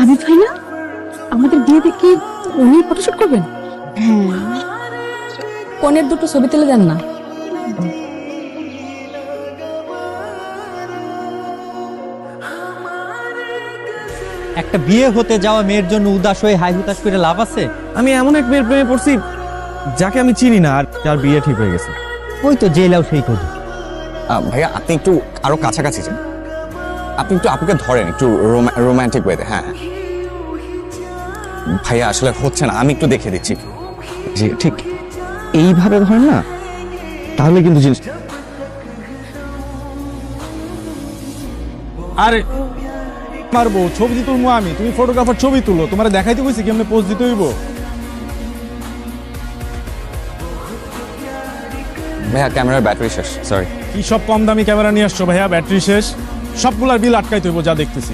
আমি ভাই না আমাদের বিয়ে দেখে উনি ফটোশুট করবেন? হ্যাঁ, কনের দুটো ছবি তুলে দেন না। একটা বিয়ে হতে যাওয়া মেয়ের জন্য উদাস হয়ে হাই হুতাশ করে লাভ আছে? আমি এমন এক মেয়ের প্রেমে পড়ছি যাকে আমি চিনি না, আর যার বিয়ে ঠিক হয়ে গেছে। ওই তো জেলাও সেই করি। ভাইয়া আপনি একটু আরো কাছাকাছি যান, আপনি একটু আপুকে ধরেন একটু রোমান্টিক ওয়েতে। হ্যাঁ ভাইয়া আসলে হচ্ছে না, আমি একটু দেখে দিচ্ছি। যে ঠিক এইভাবে ধরেন না, তাহলে কিন্তু জিনিস। আরে মারবো ছবি তুলবো আমি, তুমি ফটোগ্রাফার ছবি তুলো, তোমার দেখাইতে কইছি কেমনে পোজ দিতে হইব। ভাইয়া ক্যামেরার ব্যাটারি শেষ, সরি। কি সব কম দামি ক্যামেরা নিয়ে আসছো ভাইয়া, ব্যাটারি শেষ, সবগুলার বিল আটকাইতে হইব যা দেখতেছি।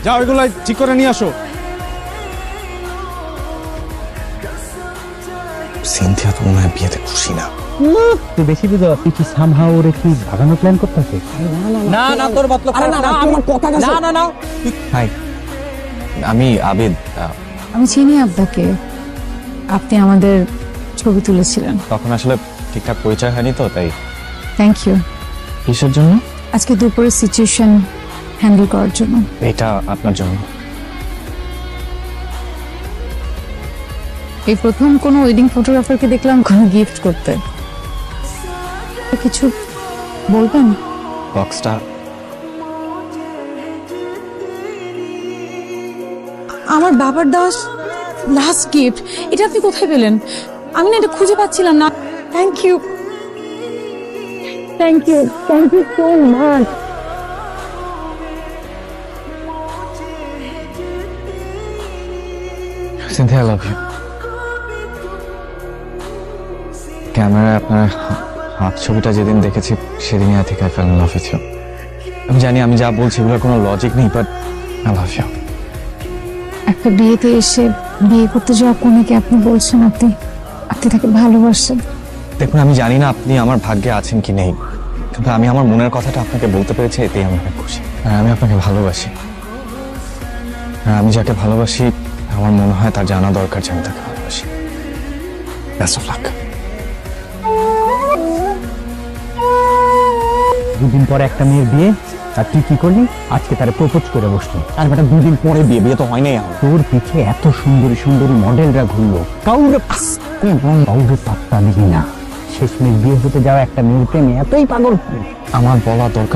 যাও এগুলাই ঠিক করে নিয়ে আসো। সিনথিয়া তো মনে হয় বিয়েতে খুশি না। তুই বেশি বুঝো, তুই কি সামহাও ওরে কি ভাগানোর প্ল্যান করতেছিস? না না তোর মতলব না, আমার কথা না না না। হাই, আমি আবিদ। আমি চিনি আব্বাকে, আপনি আমাদের ছবি তুলেছিলেন। তখন আসলে ঠিকঠাক পরিচয় হয়নি তো, তাই। Thank you. কিসের জন্য? আজকে দুপুরের সিচুয়েশন হ্যান্ডেল করার জন্য। এটা আপনার জন্য। এই প্রথম কোনো ওয়েডিং ফটোগ্রাফারকে দেখলাম কোনো গিফট করতে। কিছু বলবেন? বক্সটা আমার বাবার দেওয়া লাস্ট গিফট, এটা আপনি কোথায় পেলেন? আমি না এটা খুঁজে পাচ্ছিলাম না। Thank you, thank you, thank you so much. Cynthia, I love you. ক্যামেরায় আপনার হাত ছবিটা যেদিন দেখেছি সেদিনই I think I fell in love with you. আমি জানি আমি যা বলছি এগুলোর কোনো লজিক নেই, বাট আই লাভ ইউ। একটা বিয়েতে এসে বিয়ে করতে যাওয়া কনেকে আপনি বলছেন আপনি আপনি তাকে ভালোবাসেন। দেখুন, আমি জানি না আপনি আমার ভাগ্যে আছেন কি নেই, কিন্তু আমি আমার মনের কথাটা আপনাকে বলতে পেরেছি, এতেই আমি অনেক খুশি। আর আমি আপনাকে ভালোবাসি, আর আমি যাকে ভালোবাসি আমার মনে হয় তার জানা দরকার যে আমি তাকে ভালোবাসি। Best of luck. দুদিন পরে একটা মেয়ের বিয়ে, আর তুই কি করলি? আজকে তারা প্রপোজ করে বসলি। আর বেটা 2 দিন পরে বিয়ে, বিয়ে তো হয় নাই আমার। তোর পিছে এত সুন্দরী সুন্দরী মডেলরা ঘুরলো, কাউরে পাত্তা দিবি না। শেষমেশ বিয়ে হতে যাওয়া একটা মেয়ের প্রেমে এতই পাগল। আমার বলা দরকার